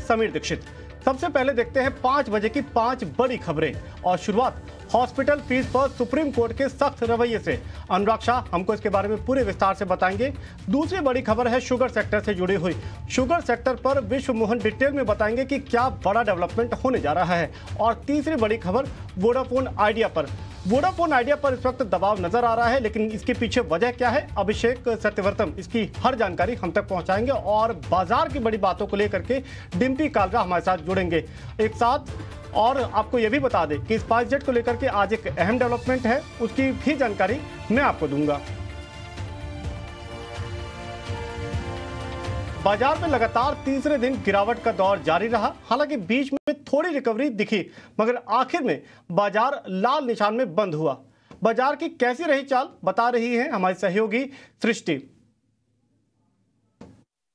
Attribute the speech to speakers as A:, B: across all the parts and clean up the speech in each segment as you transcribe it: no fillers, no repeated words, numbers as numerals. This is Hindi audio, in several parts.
A: समीर दीक्षित। सबसे पहले देखते हैं 5 बजे की 5 बड़ी खबरें और शुरुआत हॉस्पिटल फीस पर सुप्रीम कोर्ट के सख्त रवैये से। अनुराग शाह हमको इसके बारे में पूरे विस्तार से बताएंगे। दूसरी बड़ी खबर है शुगर सेक्टर से जुड़ी हुई। शुगर सेक्टर पर विश्व मोहन डिटेल में बताएंगे कि क्या बड़ा डेवलपमेंट होने जा रहा है। और तीसरी बड़ी खबर वोडाफोन आइडिया पर। वोडाफोन आइडिया पर इस वक्त दबाव नजर आ रहा है, लेकिन इसके पीछे वजह क्या है, अभिषेक सत्यवर्तन इसकी हर जानकारी हम तक पहुंचाएंगे। और बाजार की बड़ी बातों को लेकर के डिम्पी कालरा हमारे साथ जुड़ेंगे एक साथ। और आपको यह भी बता दें कि स्पाइसजेट को लेकर के आज एक अहम डेवलपमेंट है, उसकी भी जानकारी मैं आपको दूंगा। बाजार में लगातार तीसरे दिन गिरावट का दौर जारी रहा। हालांकि बीच में थोड़ी रिकवरी दिखी, मगर आखिर में बाजार लाल निशान में बंद हुआ। बाजार की कैसी रही चाल बता रही है हमारी सहयोगी सृष्टि।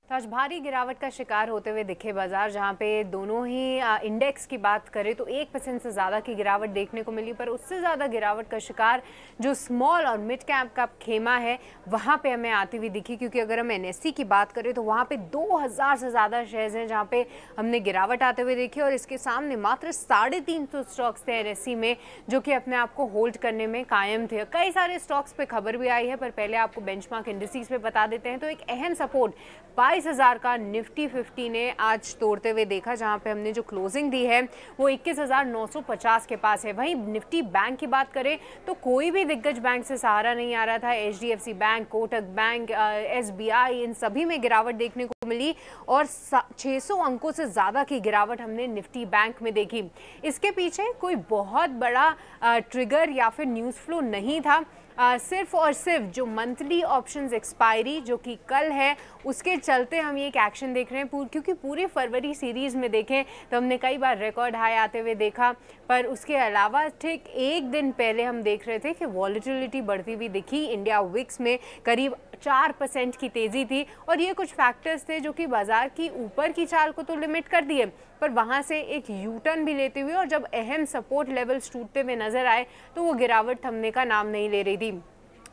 B: आज भारी गिरावट का शिकार होते हुए दिखे बाजार, जहां पे दोनों ही इंडेक्स की बात करें तो 1% से ज़्यादा की गिरावट देखने को मिली, पर उससे ज़्यादा गिरावट का शिकार जो स्मॉल और मिड कैप का खेमा है वहां पे हमें आती हुई दिखी। क्योंकि अगर हम एनएससी की बात करें तो वहां पे 2000 से ज़्यादा शेयर्स हैं जहाँ पे हमने गिरावट आते हुए देखी, और इसके सामने मात्र 350 स्टॉक्स थे एनएससी में जो कि अपने आप को होल्ड करने में कायम थे। कई सारे स्टॉक्स पे खबर भी आई है, पर पहले आपको बेंचमार्क इंडिसेस पे बता देते हैं। तो एक अहम सपोर्ट 22,000 का निफ्टी 50 ने आज तोड़ते हुए देखा, जहां पे हमने जो क्लोजिंग दी है वो 21,950 के पास है। वहीं निफ्टी बैंक की बात करें तो कोई भी दिग्गज बैंक से सहारा नहीं आ रहा था। HDFC bank, Kotak bank, SBI, इन सभी में गिरावट देखने को मिली और 600 अंकों से ज़्यादा की गिरावट हमने निफ्टी बैंक में देखी। इसके पीछे कोई बहुत बड़ा ट्रिगर या फिर न्यूज़ फ्लो नहीं था। सिर्फ और सिर्फ जो मंथली ऑप्शंस एक्सपायरी जो कि कल है उसके चलते हम ये एक एक्शन देख रहे हैं। क्योंकि पूरी फरवरी सीरीज़ में देखें तो हमने कई बार रिकॉर्ड हाई आते हुए देखा, पर उसके अलावा ठीक एक दिन पहले हम देख रहे थे कि वॉलेटिलिटी बढ़ती हुई दिखी। इंडिया विक्स में करीब 4% की तेज़ी थी, और ये कुछ फैक्टर्स थे जो कि बाजार की ऊपर की चाल को तो लिमिट कर दिए, पर वहाँ से एक यू टर्न भी लेते हुए और जब अहम सपोर्ट लेवल्स टूटते हुए नजर आए तो वो गिरावट थमने का नाम नहीं ले रही थी।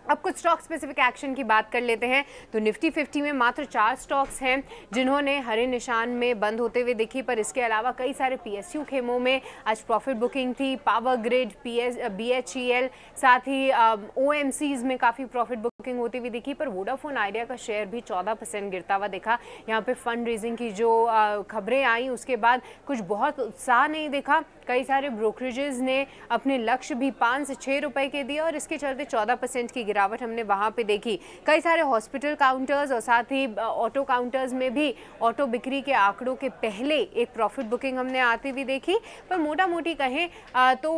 B: अब कुछ स्टॉक स्पेसिफिक एक्शन की बात कर लेते हैं। तो निफ्टी 50 में मात्र 4 स्टॉक्स हैं जिन्होंने हरे निशान में बंद होते हुए देखी, पर इसके अलावा कई सारे पीएसयू खेमों में आज प्रॉफिट बुकिंग थी। पावर ग्रिड, बीएचईएल, साथ ही ओएमसीज में काफ़ी प्रॉफिट बुकिंग होती हुई दिखी, पर वोडाफोन आइडिया का शेयर भी 14% गिरता हुआ दिखा। यहाँ पे फंड रेजिंग की जो खबरें आई उसके बाद कुछ बहुत उत्साह नहीं दिखा। कई सारे ब्रोकरेजेस ने अपने लक्ष्य भी 5 से 6 रुपए के दिए, और इसके चलते 14% की गिरावट हमने वहां पे देखी। कई सारे हॉस्पिटल काउंटर्स और साथ ही ऑटो काउंटर्स में भी ऑटो बिक्री के आंकड़ों के पहले एक प्रॉफिट बुकिंग हमने आती हुई देखी। पर मोटा मोटी कहें तो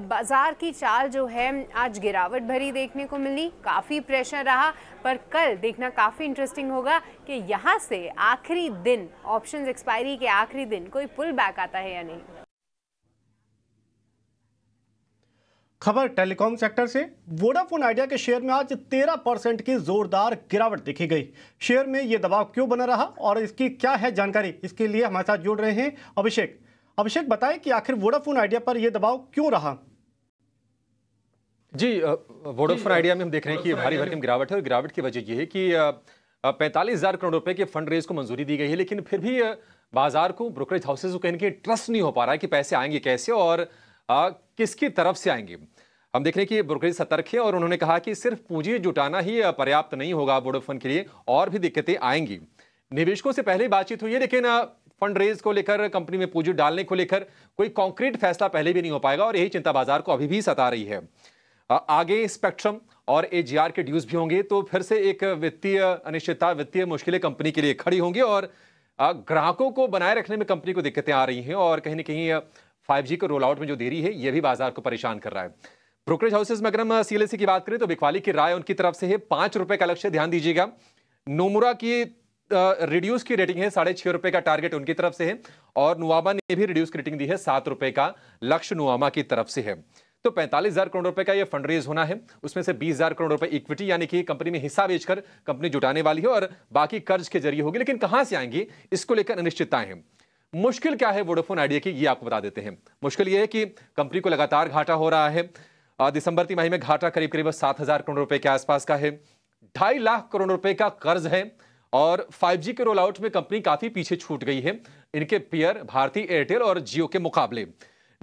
B: बाजार की चाल जो है आज गिरावट भरी देखने को मिली, काफ़ी प्रेशर रहा। पर कल देखना काफ़ी इंटरेस्टिंग होगा कि यहाँ से आखिरी दिन, ऑप्शंस एक्सपायरी के आखिरी दिन, कोई पुल बैक आता है या नहीं।
A: खबर टेलीकॉम सेक्टर से। वोडाफोन आइडिया के शेयर में आज 13% की जोरदार गिरावट देखी गई। शेयर में ये दबाव क्यों बना रहा और इसकी क्या है जानकारी, इसके लिए हमारे साथ जुड़ रहे हैं अभिषेक बताएं कि आखिर वोडाफोन आइडिया पर यह दबाव क्यों रहा।
C: जी, वोडाफोन आइडिया में हम देख रहे हैं कि भारी भरकम गिरावट है, और गिरावट की वजह यह है कि 45,000 करोड़ रुपए के फंड रेज को मंजूरी दी गई है, लेकिन फिर भी बाजार को, ब्रोकरेज हाउसेज को कहीं ना कहीं ट्रस्ट नहीं हो पा रहा है कि पैसे आएंगे कैसे और किसकी तरफ से आएंगे। हम देख रहे हैं कि ब्रोकरेज सतर्क है और उन्होंने कहा कि सिर्फ पूंजी जुटाना ही पर्याप्त नहीं होगा वोडाफोन के लिए, और भी दिक्कतें आएंगी। निवेशकों से पहले ही बातचीत हुई है, लेकिन फंड रेज को लेकर, कंपनी में पूंजी डालने को लेकर कोई कॉन्क्रीट फैसला पहले भी नहीं हो पाएगा, और यही चिंता बाजार को अभी भी सता रही है। आगे स्पेक्ट्रम और एजीआर के ड्यूज भी होंगे, तो फिर से एक वित्तीय अनिश्चितता, वित्तीय मुश्किलें कंपनी के लिए खड़ी होंगी, और ग्राहकों को बनाए रखने में कंपनी को दिक्कतें आ रही हैं, और कहीं ना कहीं 5G के रोल आउट में जो देरी है यह भी बाजार को परेशान कर रहा है। ब्रोकरेज हाउसेज में अगर हम सीएलएसए की बात करें तो बिकवाली की राय उनकी तरफ से है 5 रुपए का लक्ष्य, ध्यान दीजिएगा। नोमुरा की रिड्यूस की रेटिंग है, 6.5 रुपए का टारगेट उनकी तरफ से है, और नुवामा ने भी रिड्यूस की रेटिंग दी है, 7 रुपए का लक्ष्य नुवामा की तरफ से है। तो 45,000 करोड़ रुपए का यह फंड रेज होना है, उसमें से 20,000 करोड़ रुपए इक्विटी यानी कि कंपनी में हिस्सा बेचकर कंपनी जुटाने वाली है, और बाकी कर्ज के जरिए होगी, लेकिन कहां से आएंगी इसको लेकर अनिश्चितताएं हैं। मुश्किल क्या है वोडाफोन आइडिया की, ये आपको बता देते हैं। मुश्किल ये है कि कंपनी को लगातार घाटा हो रहा है। दिसंबर तिमाही में घाटा करीब करीब 7,000 करोड़ रुपए के आसपास का है। 2.5 लाख करोड़ रुपए का कर्ज है, और 5G के रोल आउट में कंपनी काफी पीछे छूट गई है। इनके पीयर भारती एयरटेल और जियो के मुकाबले।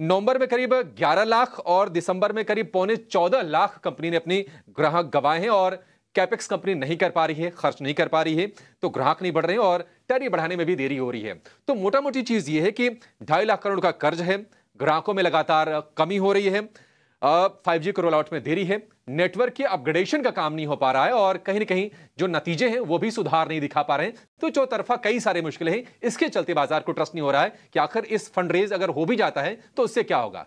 C: नवंबर में करीब 11 लाख और दिसंबर में करीब 14.25 कंपनी ने अपनी ग्राहक गंवाए हैं और कैपेक्स कंपनी नहीं कर पा रही है, खर्च नहीं कर पा रही है, तो ग्राहक नहीं बढ़ रहे हैं और टैरिफ बढ़ाने में भी देरी हो रही है। तो मोटा मोटी चीज ये है कि 2.5 लाख करोड़ का कर्ज है, ग्राहकों में लगातार कमी हो रही है, 5G के रोल आउट में देरी है, नेटवर्क के अपग्रेडेशन का काम नहीं हो पा रहा है और कहीं ना कहीं जो नतीजे हैं वो भी सुधार नहीं दिखा पा रहे हैं। तो चौतरफा कई सारे मुश्किलें हैं। इसके चलते बाजार को ट्रस्ट नहीं हो रहा है कि आखिर इस फंड रेज अगर हो भी जाता है तो उससे क्या होगा।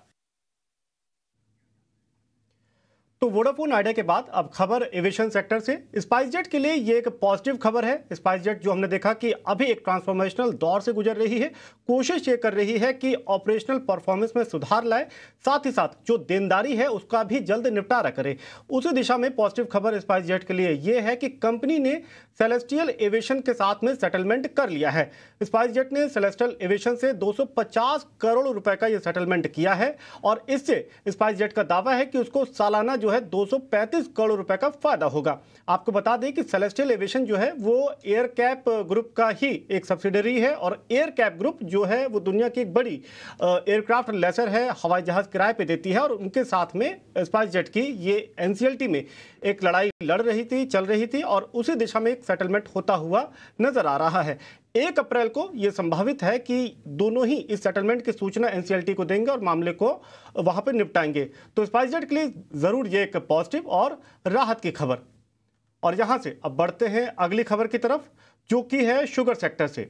A: तो वोडाफोन आइडिया के बाद अब खबर एविएशन सेक्टर से। स्पाइसजेट के लिए ये एक पॉजिटिव खबर है। स्पाइसजेट जो हमने देखा कि अभी एक ट्रांसफॉर्मेशनल दौर से गुजर रही है, कोशिश ये कर रही है कि ऑपरेशनल परफॉर्मेंस में सुधार लाए, साथ ही साथ जो देनदारी है उसका भी जल्द निपटारा करे। उसी दिशा में पॉजिटिव खबर स्पाइसजेट के लिए ये है कि कंपनी ने सेलेस्टियल एविएशन के साथ में सेटलमेंट कर लिया है। स्पाइसजेट ने सेलेस्टियल एविएशन से 250 करोड़ रुपए का ये सेटलमेंट किया है और इससे स्पाइसजेट का दावा है कि उसको सालाना जो है 235 करोड़ रुपए का फायदा होगा। आपको बता दें कि सेलेस्टियल एविएशन जो है वो एयरकैप ग्रुप का ही एक सब्सिडरी है और एयरकैप ग्रुप जो है वो दुनिया की एक बड़ी एयरक्राफ्ट लेसर है, हवाई जहाज किराए पे देती है और उनके साथ में स्पाइसजेट की ये एनसीएलटी में एक लड़ाई चल रही थी और उसी दिशा में एक सेटलमेंट होता हुआ नजर आ रहा है। 1 अप्रैल को यह संभावित है कि दोनों ही इस सेटलमेंट की सूचना एनसीएलटी को देंगे और मामले को वहां पर निपटाएंगे। तो स्पाइसजेट के लिए जरूर ये एक पॉजिटिव और राहत की खबर। और यहां से अब बढ़ते हैं अगली खबर की तरफ, जो कि है शुगर सेक्टर से।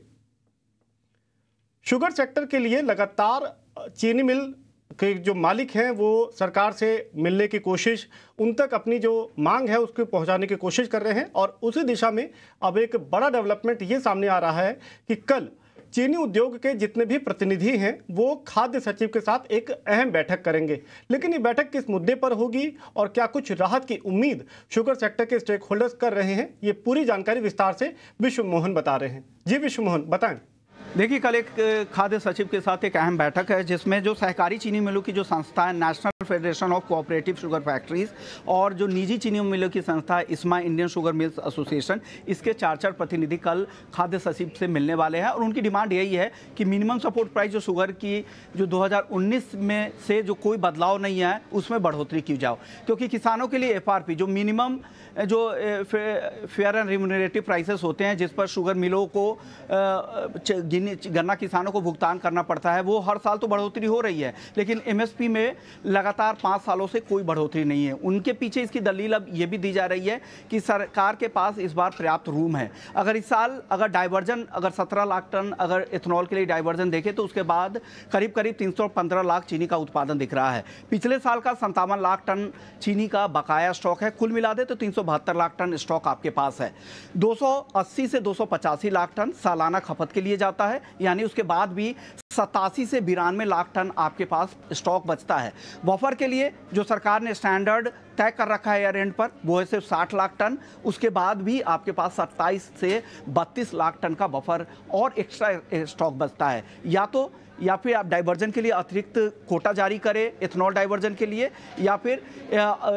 A: शुगर सेक्टर के लिए लगातार चीनी मिल के जो मालिक हैं वो सरकार से मिलने की कोशिश, उन तक अपनी जो मांग है उसको पहुंचाने की कोशिश कर रहे हैं। और उसी दिशा में अब एक बड़ा डेवलपमेंट ये सामने आ रहा है कि कल चीनी उद्योग के जितने भी प्रतिनिधि हैं वो खाद्य सचिव के साथ एक अहम बैठक करेंगे। लेकिन ये बैठक किस मुद्दे पर होगी और क्या कुछ राहत की उम्मीद शुगर सेक्टर के स्टेक होल्डर्स कर रहे हैं, ये पूरी जानकारी विस्तार से विश्व मोहन बता रहे हैं। जी विश्व मोहन, बताएं।
D: देखिए, कल एक खाद्य सचिव के साथ एक अहम बैठक है जिसमें जो सहकारी चीनी मिलों की जो संस्था है national federation of cooperative sugar factories और जो निजी चीनी मिलों की संस्था है इस्मा इंडियन शुगर मिल्स एसोसिएशन, इसके 4 प्रतिनिधि कल खाद्य सचिव से मिलने वाले हैं। और उनकी डिमांड यही है कि मिनिमम सपोर्ट प्राइस जो शुगर की जो 2019 में से जो कोई बदलाव नहीं है उसमें बढ़ोतरी की जाओ, क्योंकि किसानों के लिए FRP जो मिनिमम जो फेयर एंड रिम्यूनरेटिव प्राइसेस होते हैं जिस पर शुगर मिलों को गन्ना किसानों को भुगतान करना पड़ता है, वो हर साल तो बढ़ोतरी हो रही है लेकिन MSP में लगातार 5 सालों से कोई बढ़ोतरी नहीं है। उनके पीछे इसकी दलील अब ये भी दी जा रही है कि सरकार के पास इस बार पर्याप्त रूम है। अगर इस साल अगर डाइवर्जन अगर 17 लाख टन अगर इथेनॉल के लिए डाइवर्जन देखें तो उसके बाद करीब 315 लाख चीनी का उत्पादन दिख रहा है। पिछले साल का 57 लाख टन चीनी का बकाया स्टॉक है, कुल मिला दे तो 372 लाख टन स्टॉक आपके पास है। 280 से 285 लाख टन सालाना खपत के लिए जाता है, यानी उसके बाद भी 87 से 92 लाख टन आपके पास स्टॉक बचता है। बफर के लिए जो सरकार ने स्टैंडर्ड तय कर रखा है ईयर एंड पर वो है सिर्फ 60 लाख टन, उसके बाद भी आपके पास 27 से 32 लाख टन का बफर और एक्स्ट्रा स्टॉक बचता है। या फिर आप डाइवर्जन के लिए अतिरिक्त कोटा जारी करें इथेनॉल डाइवर्जन के लिए, या फिर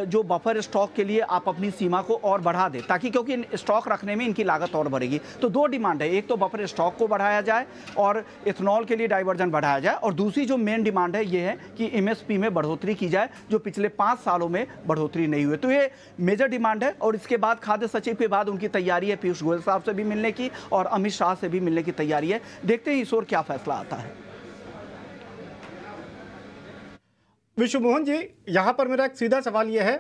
D: जो बफर स्टॉक के लिए आप अपनी सीमा को और बढ़ा दें, ताकि क्योंकि स्टॉक रखने में इनकी लागत और बढ़ेगी। तो 2 डिमांड है, एक तो बफर स्टॉक को बढ़ाया जाए और इथेनॉल के लिए डाइवर्जन बढ़ाया जाए, और दूसरी जो मेन डिमांड है ये है कि MSP में बढ़ोतरी की जाए जो पिछले 5 सालों में बढ़ोतरी नहीं हुई। तो ये मेजर डिमांड है। और इसके बाद खाद्य सचिव के बाद उनकी तैयारी है पीयूष गोयल साहब से भी मिलने की और अमित शाह से भी मिलने की तैयारी है। देखते हैं इस ओर क्या फैसला आता है।
A: विश्व मोहन जी, यहाँ पर मेरा एक सीधा सवाल ये है,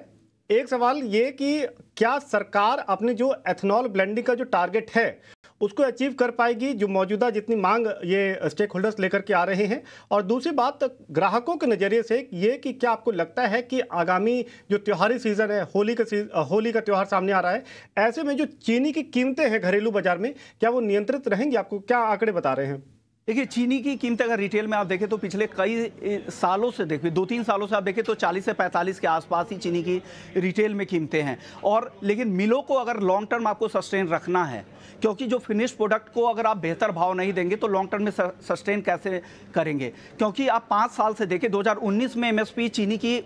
A: एक सवाल ये कि क्या सरकार अपने जो एथेनॉल ब्लेंडिंग का जो टारगेट है उसको अचीव कर पाएगी, जो मौजूदा जितनी मांग ये स्टेक होल्डर्स लेकर के आ रहे हैं? और दूसरी बात ग्राहकों के नज़रिए से ये कि क्या आपको लगता है कि आगामी जो त्योहारी सीज़न है, होली का त्यौहार सामने आ रहा है, ऐसे में जो चीनी की कीमतें हैं घरेलू बाजार में क्या वो नियंत्रित रहेंगी? आपको क्या आंकड़े बता रहे हैं?
D: देखिए, चीनी की कीमत अगर रिटेल में आप देखें तो पिछले कई सालों से देखिए 2-3 सालों से आप देखें तो 40 से 45 के आसपास ही चीनी की रिटेल में कीमतें हैं। और लेकिन मिलों को अगर लॉन्ग टर्म आपको सस्टेन रखना है, क्योंकि जो फिनिश प्रोडक्ट को अगर आप बेहतर भाव नहीं देंगे तो लॉन्ग टर्म में सस्टेन कैसे करेंगे? क्योंकि आप 5 साल से देखें 2019 में MSP चीनी की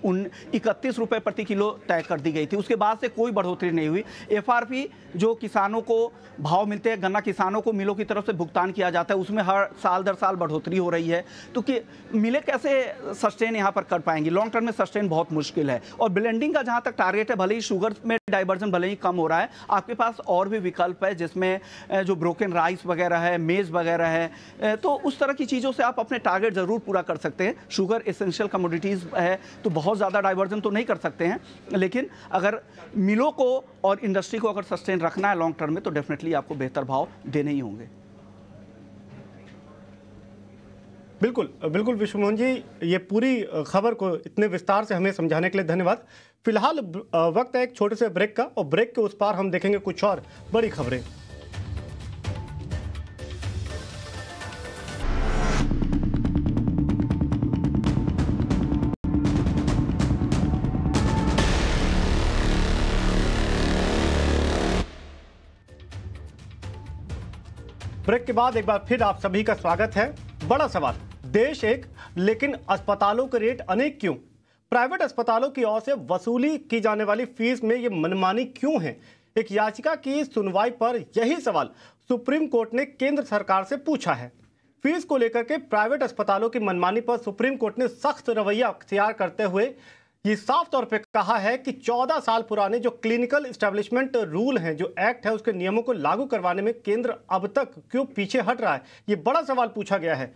D: 31 रुपये प्रति किलो तय कर दी गई थी, उसके बाद से कोई बढ़ोतरी नहीं हुई। FRP जो किसानों को भाव मिलते हैं, गन्ना किसानों को मिलों की तरफ से भुगतान किया जाता है, उसमें हर साल दर साल बढ़ोतरी हो रही है, तो कि मिलें कैसे सस्टेन यहाँ पर कर पाएंगी? लॉन्ग टर्म में सस्टेन बहुत मुश्किल है। और ब्लेंडिंग का जहाँ तक टारगेट है, भले ही शुगर में डाइवर्जन भले ही कम हो रहा है, आपके पास और भी विकल्प है जिसमें जो ब्रोकन राइस वगैरह है, मेज वगैरह है, तो उस तरह की चीज़ों से आप अपने टारगेट ज़रूर पूरा कर सकते हैं। शुगर एसेंशियल कमोडिटीज़ है तो बहुत ज़्यादा डाइवर्जन तो नहीं कर सकते हैं, लेकिन अगर मिलों को और इंडस्ट्री को अगर सस्टेन रखना है लॉन्ग टर्म में तो डेफिनेटली आपको बेहतर भाव देने ही होंगे।
A: बिल्कुल बिल्कुल विश्वमोहन जी, ये पूरी खबर को इतने विस्तार से हमें समझाने के लिए धन्यवाद। फिलहाल वक्त है एक छोटे से ब्रेक का, और ब्रेक के उस पार हम देखेंगे कुछ और बड़ी खबरें। ब्रेक के बाद एक बार फिर आप सभी का स्वागत है। बड़ा सवाल, देश एक लेकिन अस्पतालों के रेट अनेक क्यों? प्राइवेट अस्पतालों की ओर से वसूली की जाने वाली फीस में ये मनमानी क्यों है? एक याचिका की सुनवाई पर यही सवाल सुप्रीम कोर्ट ने केंद्र सरकार से पूछा है। फीस को लेकर के प्राइवेट अस्पतालों की मनमानी पर सुप्रीम कोर्ट ने सख्त रवैया अख्तियार करते हुए ये साफ तौर पे कहा है कि 14 साल पुराने जो क्लिनिकल एस्टेब्लिशमेंट रूल हैं, जो एक्ट है, उसके नियमों को लागू करवाने में केंद्र अब तक क्यों पीछे हट रहा है? ये बड़ा सवाल पूछा गया है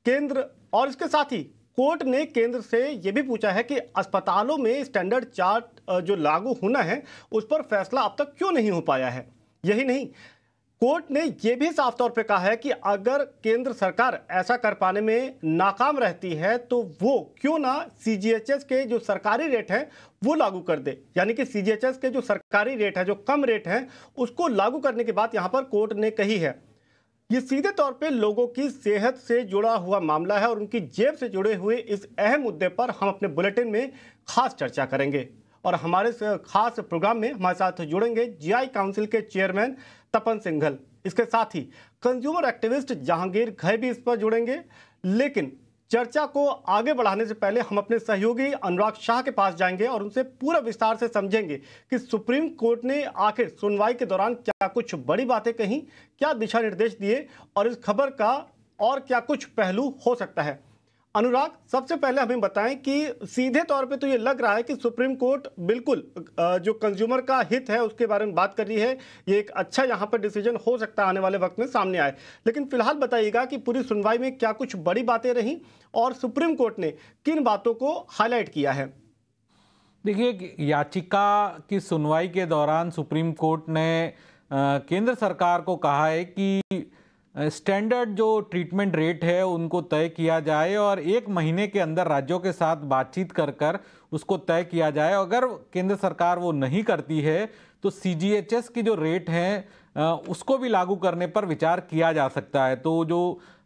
A: केंद्र। और इसके साथ ही कोर्ट ने केंद्र से यह भी पूछा है कि अस्पतालों में स्टैंडर्ड चार्ट जो लागू होना है उस पर फैसला अब तक क्यों नहीं हो पाया है। यही नहीं, कोर्ट ने यह भी साफ तौर पे कहा है कि अगर केंद्र सरकार ऐसा कर पाने में नाकाम रहती है तो वो क्यों ना सीजीएचएस के जो सरकारी रेट हैं वो लागू कर दे। यानी कि सीजीएचएस के जो सरकारी रेट है, जो कम रेट है, उसको लागू करने की बात यहां पर कोर्ट ने कही है। ये सीधे तौर पे लोगों की सेहत से जुड़ा हुआ मामला है और उनकी जेब से जुड़े हुए इस अहम मुद्दे पर हम अपने बुलेटिन में खास चर्चा करेंगे। और हमारे इस खास प्रोग्राम में हमारे साथ जुड़ेंगे जीआई काउंसिल के चेयरमैन तपन सिंघल। इसके साथ ही कंज्यूमर एक्टिविस्ट जहांगीर घई भी इस पर जुड़ेंगे। लेकिन चर्चा को आगे बढ़ाने से पहले हम अपने सहयोगी अनुराग शाह के पास जाएंगे और उनसे पूरा विस्तार से समझेंगे कि सुप्रीम कोर्ट ने आखिर सुनवाई के दौरान क्या कुछ बड़ी बातें कहीं, क्या दिशा निर्देश दिए और इस खबर का और क्या कुछ पहलू हो सकता है। अनुराग, सबसे पहले हमें बताएं कि सीधे तौर पे तो ये लग रहा है कि सुप्रीम कोर्ट बिल्कुल जो कंज्यूमर का हित है उसके बारे में बात कर रही है। ये एक अच्छा यहाँ पर डिसीजन हो सकता है आने वाले वक्त में सामने आए। लेकिन फिलहाल बताइएगा कि पूरी सुनवाई में क्या कुछ बड़ी बातें रहीं और सुप्रीम कोर्ट ने किन बातों को हाईलाइट किया है।
E: देखिए, याचिका की सुनवाई के दौरान सुप्रीम कोर्ट ने केंद्र सरकार को कहा है कि स्टैंडर्ड जो ट्रीटमेंट रेट है उनको तय किया जाए और 1 महीने के अंदर राज्यों के साथ बातचीत कर उसको तय किया जाए। अगर केंद्र सरकार वो नहीं करती है तो सीजीएचएस की जो रेट हैं उसको भी लागू करने पर विचार किया जा सकता है। तो जो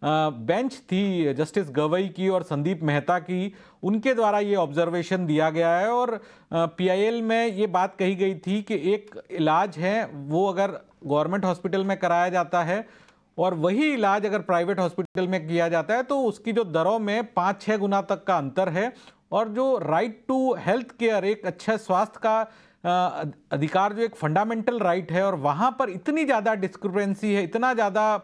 E: बेंच थी जस्टिस गवई की और संदीप मेहता की, उनके द्वारा ये ऑब्जर्वेशन दिया गया है और पीआईएल में ये बात कही गई थी कि एक इलाज है वो अगर गवर्नमेंट हॉस्पिटल में कराया जाता है और वही इलाज अगर प्राइवेट हॉस्पिटल में किया जाता है तो उसकी जो दरों में 5-6 गुना तक का अंतर है। और जो राइट टू हेल्थ केयर, एक अच्छा स्वास्थ्य का अधिकार, जो एक फंडामेंटल राइट है, और वहाँ पर इतनी ज़्यादा डिस्क्रिपेंसी है, इतना ज़्यादा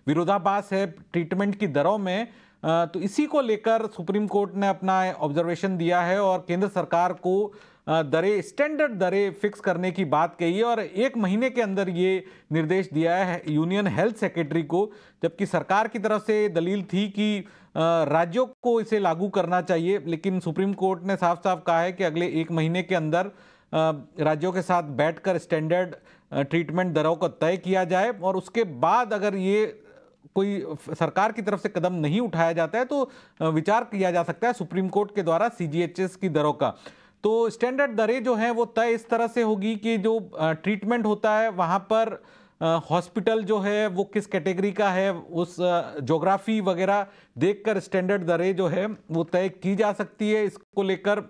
E: विरोधाभास है ट्रीटमेंट की दरों में, तो इसी को लेकर सुप्रीम कोर्ट ने अपना ऑब्जर्वेशन दिया है और केंद्र सरकार को दरें, स्टैंडर्ड दरें फिक्स करने की बात कही है और 1 महीने के अंदर ये निर्देश दिया है यूनियन हेल्थ सेक्रेटरी को। जबकि सरकार की तरफ से दलील थी कि राज्यों को इसे लागू करना चाहिए, लेकिन सुप्रीम कोर्ट ने साफ साफ कहा है कि अगले 1 महीने के अंदर राज्यों के साथ बैठकर स्टैंडर्ड ट्रीटमेंट दरों को तय किया जाए और उसके बाद अगर ये कोई सरकार की तरफ से कदम नहीं उठाया जाता है तो विचार किया जा सकता है सुप्रीम कोर्ट के द्वारा सीजीएचएस की दरों का। तो स्टैंडर्ड दरें जो हैं वो तय इस तरह से होगी कि जो ट्रीटमेंट होता है वहाँ पर हॉस्पिटल जो है वो किस कैटेगरी का है, उस ज्योग्राफी वगैरह देखकर स्टैंडर्ड दरें जो है वो तय की जा सकती है। इसको लेकर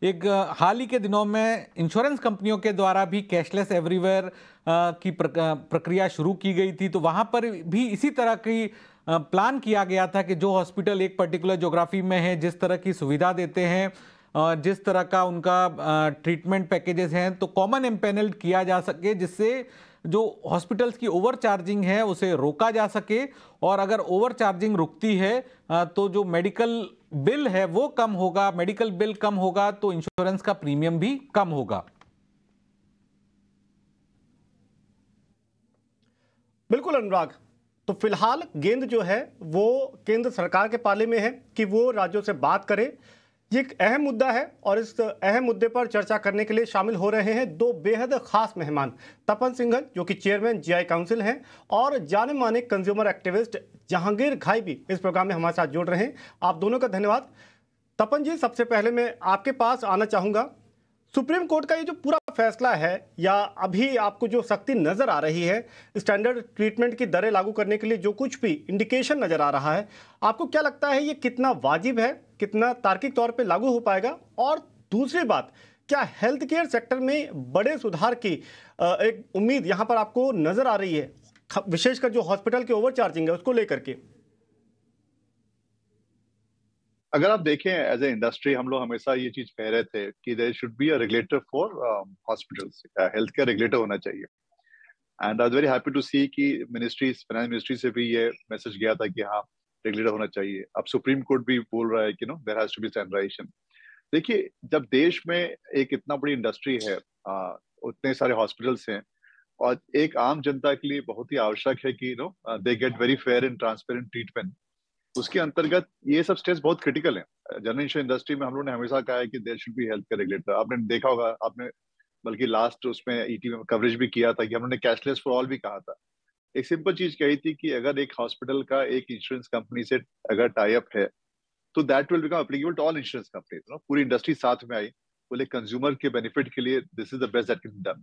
E: एक हाल ही के दिनों में इंश्योरेंस कंपनियों के द्वारा भी कैशलेस एवरीवेयर की प्रक्रिया शुरू की गई थी, तो वहाँ पर भी इसी तरह की प्लान किया गया था कि जो हॉस्पिटल एक पर्टिकुलर ज्योग्राफी में है, जिस तरह की सुविधा देते हैं, जिस तरह का उनका ट्रीटमेंट पैकेजेस हैं, तो कॉमन एम्पैनल्ड किया जा सके, जिससे जो हॉस्पिटल्स की ओवर चार्जिंग है उसे रोका जा सके, और अगर ओवर चार्जिंग रुकती है तो जो मेडिकल बिल है वो कम होगा, मेडिकल बिल कम होगा तो इंश्योरेंस का प्रीमियम भी कम होगा।
A: बिल्कुल अनुराग, तो फिलहाल गेंद जो है वो केंद्र सरकार के पाले में है कि वो राज्यों से बात करे। ये एक अहम मुद्दा है और इस अहम मुद्दे पर चर्चा करने के लिए शामिल हो रहे हैं दो बेहद खास मेहमान, तपन सिंघल जो कि चेयरमैन जीआई काउंसिल हैं, और जाने माने कंज्यूमर एक्टिविस्ट जहांगीर घाई भी इस प्रोग्राम में हमारे साथ जुड़ रहे हैं। आप दोनों का धन्यवाद। तपन जी, सबसे पहले मैं आपके पास आना चाहूँगा। सुप्रीम कोर्ट का ये जो पूरा फैसला है, या अभी आपको जो सख्ती नजर आ रही है स्टैंडर्ड ट्रीटमेंट की दरें लागू करने के लिए, जो कुछ भी इंडिकेशन नजर आ रहा है, आपको क्या लगता है ये कितना वाजिब है, कितना तार्किक तौर पे लागू हो पाएगा? और दूसरी बात, क्या हेल्थ केयर सेक्टर में बड़े सुधार की एक उम्मीद यहाँ पर आपको नजर आ रही है, विशेषकर जो हॉस्पिटल के ओवर चार्जिंग है उसको लेकर के?
F: अगर आप देखें एज ए इंडस्ट्री, हम लोग हमेशा ये चीज कह रहे थे कि there should be a regulator for hospitals, health care regulator होना चाहिए। And I was very happy to see कि फाइनेंस मिनिस्ट्री से भी ये मैसेज गया था कि हाँ रेगुलेटर होना चाहिए। अब सुप्रीम कोर्ट भी बोल रहा है कि no there has to be standardization. देखिए, जब देश में एक इतना बड़ी इंडस्ट्री है, उतने सारे हॉस्पिटल्स हैं, और एक आम जनता के लिए बहुत ही आवश्यक है कि they get very fair and transparent treatment, उसके अंतर्गत ये सब स्टेप्स बहुत क्रिटिकल है। जनरल इंश्योरेंस इंडस्ट्री में हम लोगों ने हमेशा कहा है कि there should be health care regulator. आपने देखा होगा, आपने बल्कि लास्ट उसमें ईटी में कवरेज भी किया था कि हम लोगों ने कैशलेस फॉर ऑल भी कहा था। एक सिंपल चीज कही थी कि अगर एक हॉस्पिटल का एक इंश्योरेंस कंपनी से अगर टाई अप है तो that will become applicable to all insurance companies. पूरी इंडस्ट्री साथ में आई, बोले कंज्यूमर के बेनिफिट के लिए this is the best that can be done.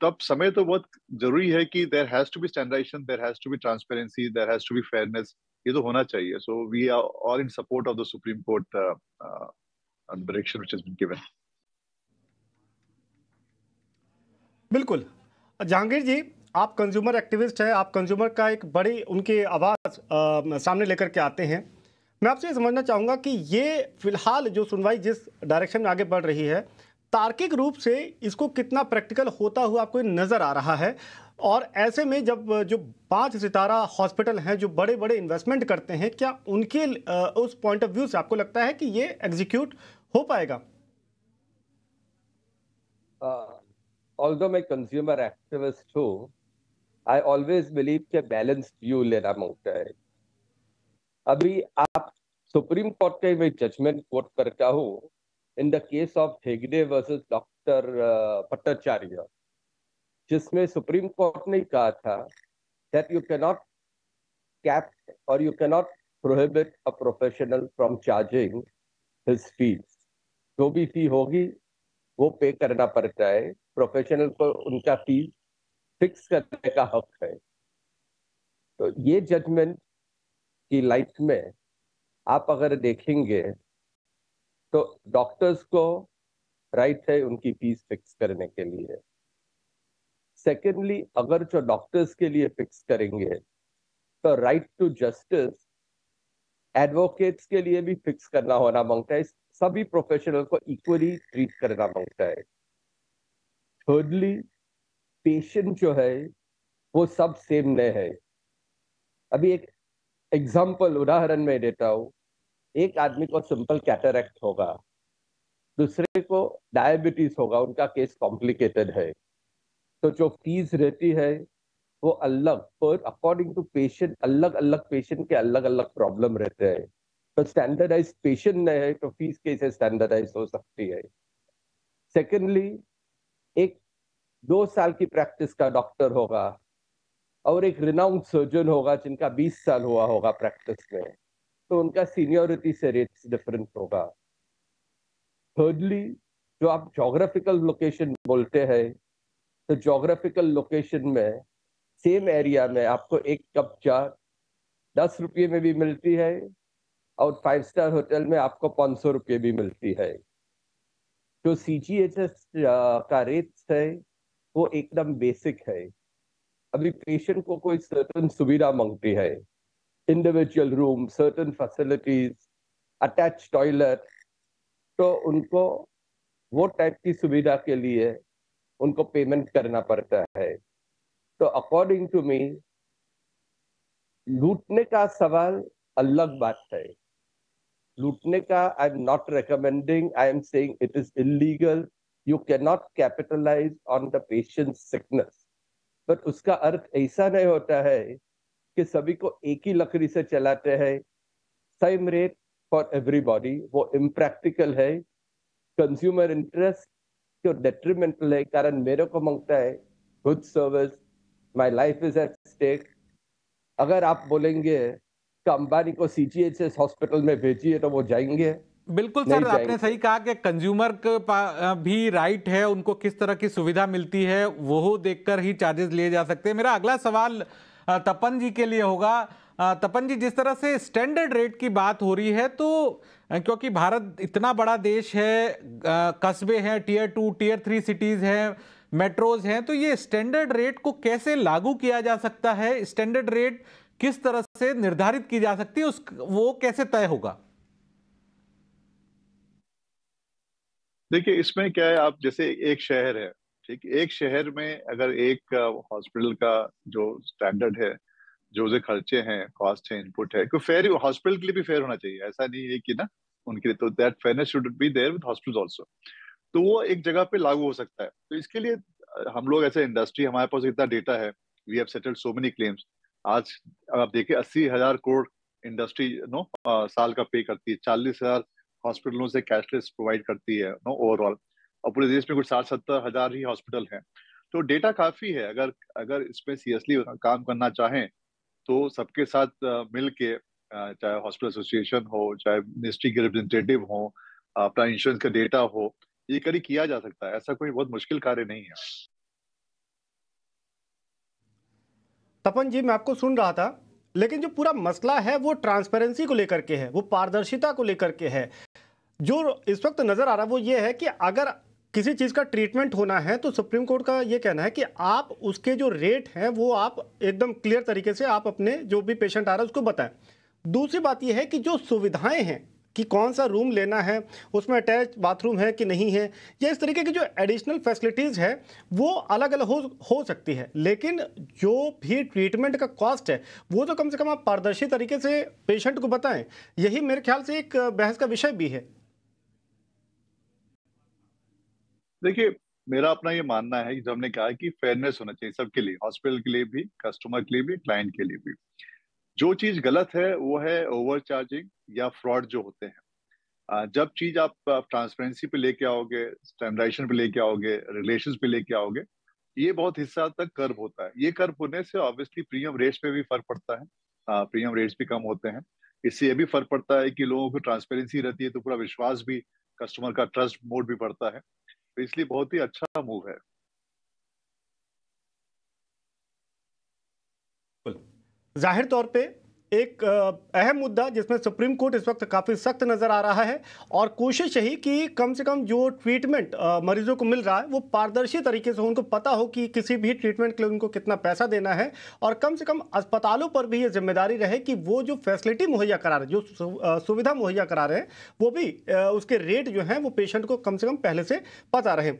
F: तो अब समय तो बहुत जरूरी है कि there has to be standardization, there has to be transparency, there has to be fairness. ये तो होना चाहिए। So we are all in support of the supreme court direction which has been given.
A: बिल्कुल। जहांगीर जी, आप कंज्यूमर एक्टिविस्ट हैं, आप कंज्यूमर का एक बड़ी उनकी आवाज़ सामने लेकर के आते हैं। मैं आपसे ये समझना चाहूँगा कि ये फिलहाल जो सुनवाई जिस डायरेक्शन में आगे बढ़ रही है, तार्किक रूप से इसको कितना प्रैक्टिकल होता हुआ आपको नज़र आ रहा है? और ऐसे में जब जो 5 सितारा हॉस्पिटल हैं जो बड़े बड़े इन्वेस्टमेंट करते हैं, क्या उनके उस पॉइंट ऑफ व्यू से आपको लगता है कि ये एग्जीक्यूट हो पाएगा?
G: Although मैं कंज्यूमर एक्टिविस्ट हूँ, आई ऑलवेज बिलीव कि बैलेंस्ड व्यू लेना मांगता है। अभी आप सुप्रीम कोर्ट के मैं जजमेंट कोट करता हूँ in the case of Hegde versus doctor Bhattacharya, जिसमें सुप्रीम कोर्ट ने कहा था that you cannot cap or you cannot prohibit a professional from charging his fees. जो भी फी होगी वो पे करना पड़ता है, प्रोफेशनल को उनका फीस फिक्स करने का हक है। तो ये जजमेंट की लाइट में आप अगर देखेंगे तो डॉक्टर्स को राइट है उनकी फीस फिक्स करने के लिए। सेकेंडली, अगर जो डॉक्टर्स के लिए फिक्स करेंगे तो राइट टू जस्टिस एडवोकेट्स के लिए भी फिक्स करना होना मांगता है। सभी प्रोफेशनल को इक्वली ट्रीट करना मांगता है। थर्डली, पेशेंट जो है वो सब सेम नहीं है। अभी एक एग्जांपल उदाहरण में देता हूँ। एक आदमी को सिंपल कैटरैक्ट होगा, दूसरे को डायबिटीज होगा, उनका केस कॉम्प्लिकेटेड है, तो जो फीस रहती है वो अलग पर अकॉर्डिंग टू पेशेंट, अलग अलग पेशेंट के अलग अलग प्रॉब्लम रहते हैं। तो स्टैंडर्डाइज पेशेंट नहीं है तो फीस कैसे स्टैंडर्डाइज हो सकती है। सेकेंडली, एक 2 साल की प्रैक्टिस का डॉक्टर होगा और एक रिनाउंड सर्जन होगा जिनका 20 साल हुआ होगा प्रैक्टिस में, तो उनका सीनियरिटी से रेट्स डिफरेंट होगा। थर्डली, जो आप जोग्राफिकल लोकेशन बोलते हैं, तो जोग्राफिकल लोकेशन में सेम एरिया में आपको एक कप चाय 10 रुपये में भी मिलती है और 5 स्टार होटल में आपको 500 रुपये भी मिलती है। जो CGHS का रेट्स है वो एकदम बेसिक है। अभी पेशेंट को कोई सर्टन सुविधा मांगती है, individual room, certain facilities, attach toilet, तो उनको वो टाइप की सुविधा के लिए उनको पेमेंट करना पड़ता है। तो अकॉर्डिंग टू मी लूटने का सवाल अलग बात है। लूटने का I am not recommending, I am saying it is illegal. You can not capitalize on the patient sickness, but उसका अर्थ ऐसा नहीं होता है कि सभी को एक ही लकड़ी से चलाते हैं, सेम रेट फॉर एवरीबॉडी। वो इम्प्रैक्टिकल है, कंज्यूमर इंटरेस्ट जो डेट्रीमेंटल है, कारण मेरे को मांगता है good service, my life is at stake. अगर आप बोलेंगे कि अंबानी को सीजीएचएस हॉस्पिटल में भेजिए तो वो जाएंगे?
E: बिल्कुल सर, आपने सही कहा कि कंज्यूमर का भी राइट है, उनको किस तरह की सुविधा मिलती है वो देखकर ही चार्जेस लिए जा सकते हैं। मेरा अगला सवाल तपन जी के लिए होगा। तपन जी, जिस तरह से स्टैंडर्ड रेट की बात हो रही है, तो क्योंकि भारत इतना बड़ा देश है, कस्बे हैं, टियर 2 टियर 3 सिटीज हैं, मेट्रोज हैं, तो ये स्टैंडर्ड रेट को कैसे लागू किया जा सकता है? स्टैंडर्ड रेट किस तरह से निर्धारित की जा सकती है, वो कैसे तय होगा?
F: देखिए, इसमें क्या है, आप जैसे एक शहर है, ठीक, एक शहर में अगर एक हॉस्पिटल का जो स्टैंडर्ड है, जो खर्चे हैं, कॉस्ट है, इनपुट है, क्योंकि फेयर हॉस्पिटल के लिए भी फेयर होना चाहिए। ऐसा नहीं है कि ना उनके लिए, तो that fairness should be there with hospitals also. तो वो एक जगह पे लागू हो सकता है। तो इसके लिए हम लोग ऐसे इंडस्ट्री, हमारे पास इतना डेटा है, we have settled so many claims. आज आप देखिए 80,000 करोड़ इंडस्ट्री साल का पे करती है, 40,000 हॉस्पिटलों से कैशलेस प्रोवाइड करती है ओवरऑल, और पूरे देश में कुछ 60-70 हजार ही हॉस्पिटल हैं। तो डेटा काफी है। अगर इसमें सीरियसली काम करना चाहें तो सबके साथ मिल के, चाहे हॉस्पिटल एसोसिएशन हो, चाहे मिनिस्ट्री के रिप्रेजेंटेटिव हो, अपना इंश्योरेंस का डेटा हो, ये कभी किया जा सकता है। ऐसा कोई बहुत मुश्किल कार्य नहीं है।
A: तपन जी, मैं आपको सुन रहा था, लेकिन जो पूरा मसला है वो ट्रांसपेरेंसी को लेकर के है, वो पारदर्शिता को लेकर के है। जो इस वक्त नजर आ रहा है वो ये है कि अगर किसी चीज़ का ट्रीटमेंट होना है तो सुप्रीम कोर्ट का ये कहना है कि आप उसके जो रेट हैं वो आप एकदम क्लियर तरीके से आप अपने जो भी पेशेंट आ रहा है उसको बताएं। दूसरी बात ये है कि जो सुविधाएं हैं, कि कौन सा रूम लेना है, उसमें अटैच बाथरूम है कि नहीं है, या इस तरीके की जो एडिशनल फैसिलिटीज़ है वो अलग अलग हो सकती है, लेकिन जो भी ट्रीटमेंट का कॉस्ट है वो तो कम से कम आप पारदर्शी तरीके से पेशेंट को बताएं। यही मेरे ख्याल से एक बहस का विषय भी है।
F: देखिए, मेरा अपना ये मानना है कि जो हमने कहा कि फेयरनेस होना चाहिए सबके लिए, हॉस्पिटल के लिए भी, कस्टमर के लिए भी, क्लाइंट के लिए भी। जो चीज गलत है वो है ओवर चार्जिंग या फ्रॉड जो होते हैं। जब चीज आप ट्रांसपेरेंसी पे लेके आओगे, स्टैंडर्डाइजेशन पे लेके आओगे, रिलेशंस पे लेके आओगे, ये बहुत हिस्सा तक कर्व होता है। ये कर्व होने से ऑब्वियसली प्रीमियम रेट्स पे भी फर्क पड़ता है, प्रीमियम रेट्स भी कम होते हैं। इससे ये भी फर्क पड़ता है कि लोगों को ट्रांसपेरेंसी रहती है तो पूरा विश्वास भी, कस्टमर का ट्रस्ट मोड भी बढ़ता है। तो इसलिए बहुत ही अच्छा मूव है।
A: जाहिर तौर पे एक अहम मुद्दा जिसमें सुप्रीम कोर्ट इस वक्त काफ़ी सख्त नज़र आ रहा है, और कोशिश यही कि कम से कम जो ट्रीटमेंट मरीजों को मिल रहा है वो पारदर्शी तरीके से उनको पता हो कि किसी भी ट्रीटमेंट के लिए उनको कितना पैसा देना है, और कम से कम अस्पतालों पर भी ये जिम्मेदारी रहे कि वो जो फैसिलिटी मुहैया करा रहे हैं, जो सुविधा मुहैया करा रहे हैं, वो भी उसके रेट जो हैं वो पेशेंट को कम से कम पहले से पता रहे।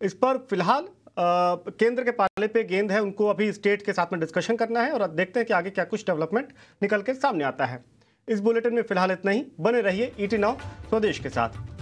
A: इस पर फिलहाल केंद्र के पाले पे गेंद है, उनको अभी स्टेट के साथ में डिस्कशन करना है, और देखते हैं कि आगे क्या कुछ डेवलपमेंट निकल के सामने आता है। इस बुलेटिन में फिलहाल इतना ही। बने रहिए ET Now स्वदेश के साथ।